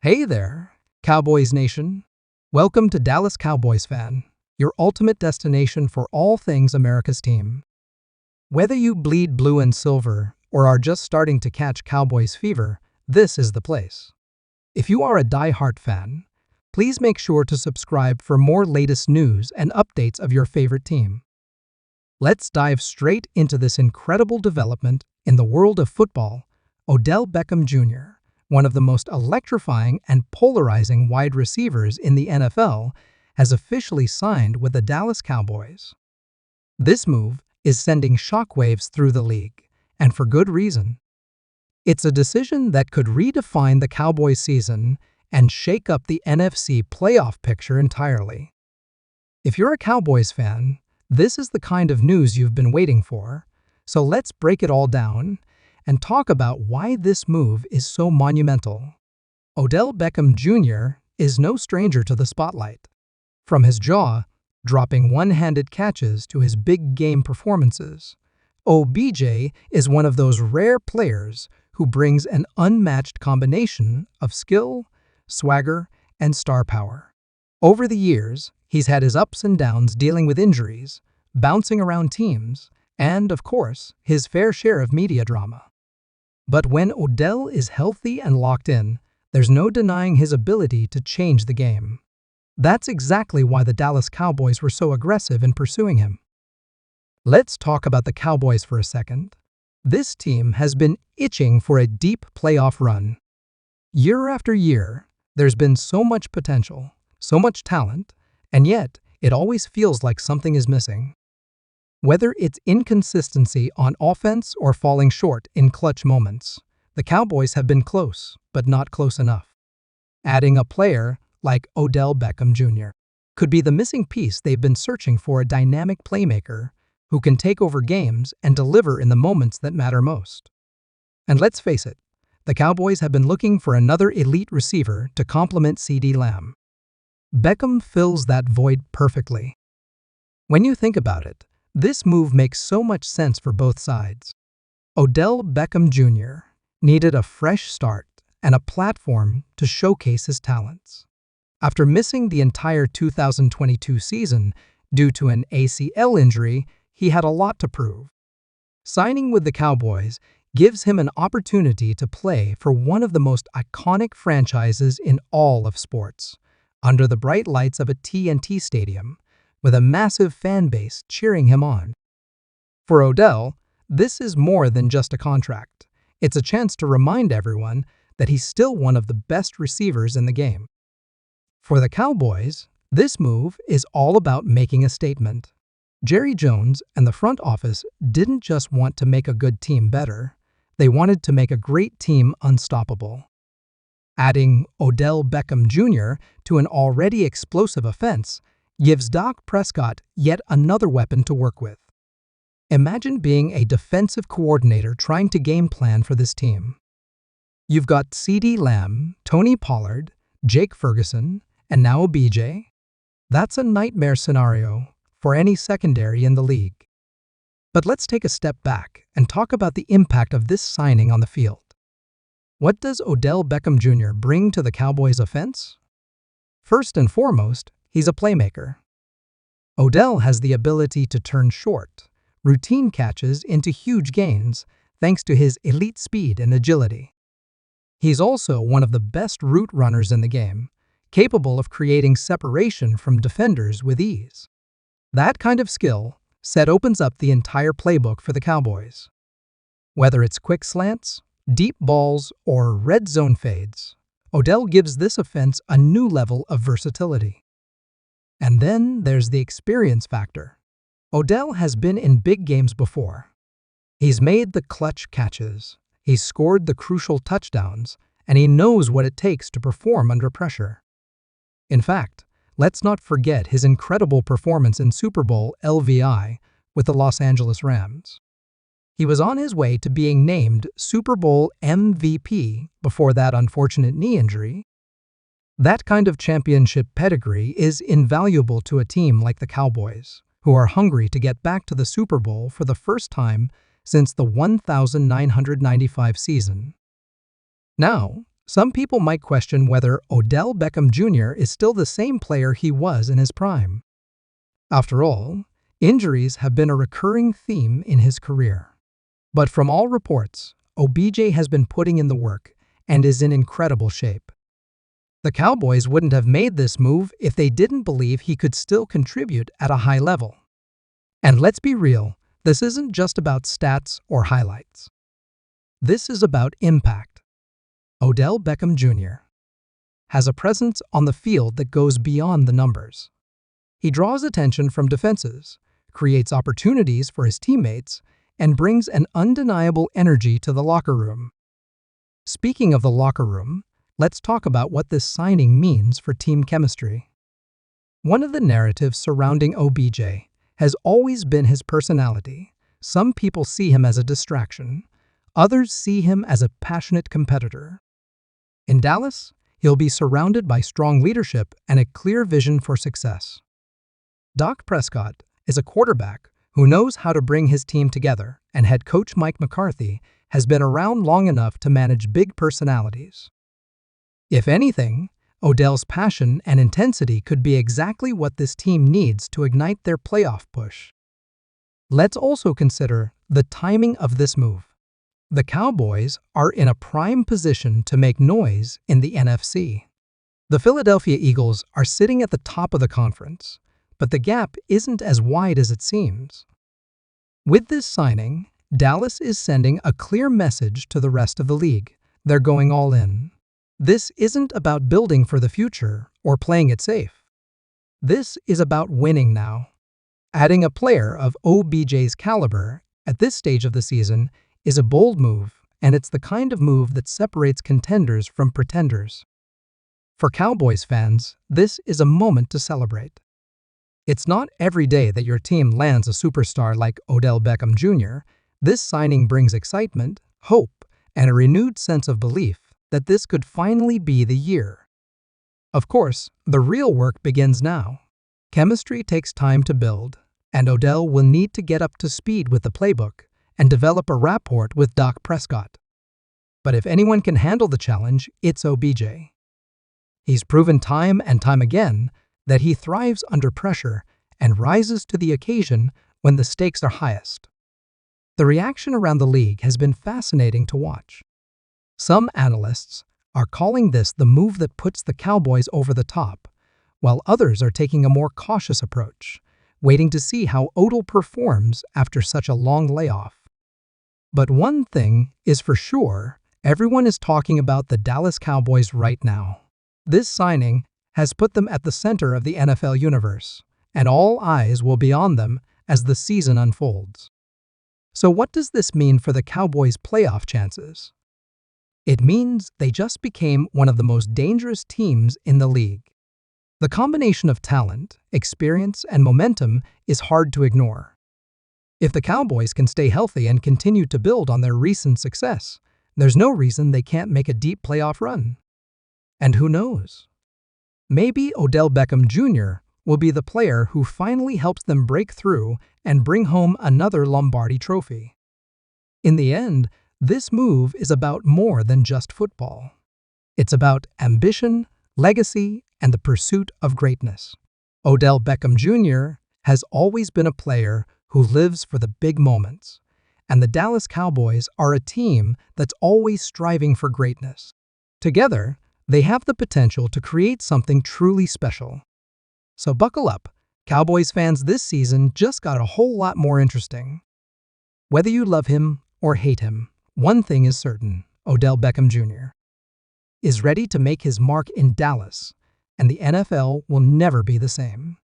Hey there, Cowboys Nation. Welcome to Dallas Cowboys Fan, your ultimate destination for all things America's team. Whether you bleed blue and silver or are just starting to catch Cowboys fever, this is the place. If you are a die-hard fan, please make sure to subscribe for more latest news and updates of your favorite team. Let's dive straight into this incredible development in the world of football. Odell Beckham Jr., one of the most electrifying and polarizing wide receivers in the NFL, has officially signed with the Dallas Cowboys. This move is sending shockwaves through the league, and for good reason. It's a decision that could redefine the Cowboys season and shake up the NFC playoff picture entirely. If you're a Cowboys fan, this is the kind of news you've been waiting for, so let's break it all down and talk about why this move is so monumental. Odell Beckham Jr. is no stranger to the spotlight. From his jaw-dropping one-handed catches to his big-game performances, OBJ is one of those rare players who brings an unmatched combination of skill, swagger, and star power. Over the years, he's had his ups and downs dealing with injuries, bouncing around teams, and, of course, his fair share of media drama. But when Odell is healthy and locked in, there's no denying his ability to change the game. That's exactly why the Dallas Cowboys were so aggressive in pursuing him. Let's talk about the Cowboys for a second. This team has been itching for a deep playoff run. Year after year, there's been so much potential, so much talent, and yet it always feels like something is missing. Whether it's inconsistency on offense or falling short in clutch moments, the Cowboys have been close, but not close enough. Adding a player like Odell Beckham Jr. could be the missing piece they've been searching for, a dynamic playmaker who can take over games and deliver in the moments that matter most. And let's face it, the Cowboys have been looking for another elite receiver to complement CeeDee Lamb. Beckham fills that void perfectly. When you think about it, this move makes so much sense for both sides. Odell Beckham Jr. needed a fresh start and a platform to showcase his talents. After missing the entire 2022 season due to an ACL injury, he had a lot to prove. Signing with the Cowboys gives him an opportunity to play for one of the most iconic franchises in all of sports, under the bright lights of a TNT stadium, with a massive fan base cheering him on. For Odell, this is more than just a contract. It's a chance to remind everyone that he's still one of the best receivers in the game. For the Cowboys, this move is all about making a statement. Jerry Jones and the front office didn't just want to make a good team better, they wanted to make a great team unstoppable. Adding Odell Beckham Jr. to an already explosive offense gives Dak Prescott yet another weapon to work with. Imagine being a defensive coordinator trying to game plan for this team. You've got CeeDee Lamb, Tony Pollard, Jake Ferguson, and now OBJ. That's a nightmare scenario for any secondary in the league. But let's take a step back and talk about the impact of this signing on the field. What does Odell Beckham Jr. bring to the Cowboys' offense? First and foremost, he's a playmaker. Odell has the ability to turn short, routine catches into huge gains thanks to his elite speed and agility. He's also one of the best route runners in the game, capable of creating separation from defenders with ease. That kind of skill set opens up the entire playbook for the Cowboys. Whether it's quick slants, deep balls, or red zone fades, Odell gives this offense a new level of versatility. And then there's the experience factor. Odell has been in big games before. He's made the clutch catches, he's scored the crucial touchdowns, and he knows what it takes to perform under pressure. In fact, let's not forget his incredible performance in Super Bowl LVI with the Los Angeles Rams. He was on his way to being named Super Bowl MVP before that unfortunate knee injury. That kind of championship pedigree is invaluable to a team like the Cowboys, who are hungry to get back to the Super Bowl for the first time since the 1995 season. Now, Some people might question whether Odell Beckham Jr. is still the same player he was in his prime. After all, injuries have been a recurring theme in his career. But from all reports, OBJ has been putting in the work and is in incredible shape. The Cowboys wouldn't have made this move if they didn't believe he could still contribute at a high level. And let's be real, this isn't just about stats or highlights. This is about impact. Odell Beckham Jr. has a presence on the field that goes beyond the numbers. He draws attention from defenses, creates opportunities for his teammates, and brings an undeniable energy to the locker room. Speaking of the locker room, let's talk about what this signing means for team chemistry. One of the narratives surrounding OBJ has always been his personality. Some people see him as a distraction, others see him as a passionate competitor. In Dallas, he'll be surrounded by strong leadership and a clear vision for success. Dak Prescott is a quarterback who knows how to bring his team together, and head coach Mike McCarthy has been around long enough to manage big personalities. If anything, Odell's passion and intensity could be exactly what this team needs to ignite their playoff push. Let's also consider the timing of this move. The Cowboys are in a prime position to make noise in the NFC. The Philadelphia Eagles are sitting at the top of the conference, but the gap isn't as wide as it seems. With this signing, Dallas is sending a clear message to the rest of the league. They're going all in. This isn't about building for the future or playing it safe. This is about winning now. Adding a player of OBJ's caliber at this stage of the season is a bold move, and it's the kind of move that separates contenders from pretenders. For Cowboys fans, this is a moment to celebrate. It's not every day that your team lands a superstar like Odell Beckham Jr. This signing brings excitement, hope, and a renewed sense of belief that this could finally be the year. Of course, the real work begins now. Chemistry takes time to build, and Odell will need to get up to speed with the playbook and develop a rapport with Dak Prescott. But if anyone can handle the challenge, it's OBJ. He's proven time and time again that he thrives under pressure and rises to the occasion when the stakes are highest. The reaction around the league has been fascinating to watch. Some analysts are calling this the move that puts the Cowboys over the top, while others are taking a more cautious approach, waiting to see how Odell performs after such a long layoff. But one thing is for sure, everyone is talking about the Dallas Cowboys right now. This signing has put them at the center of the NFL universe, and all eyes will be on them as the season unfolds. So what does this mean for the Cowboys' playoff chances? It means they just became one of the most dangerous teams in the league. The combination of talent, experience, and momentum is hard to ignore. If the Cowboys can stay healthy and continue to build on their recent success, there's no reason they can't make a deep playoff run. And who knows? Maybe Odell Beckham Jr. will be the player who finally helps them break through and bring home another Lombardi trophy. In the end, this move is about more than just football. It's about ambition, legacy, and the pursuit of greatness. Odell Beckham Jr. has always been a player who lives for the big moments, and the Dallas Cowboys are a team that's always striving for greatness. Together, they have the potential to create something truly special. So buckle up, Cowboys fans, this season just got a whole lot more interesting. Whether you love him or hate him, one thing is certain: Odell Beckham Jr. is ready to make his mark in Dallas, and the NFL will never be the same.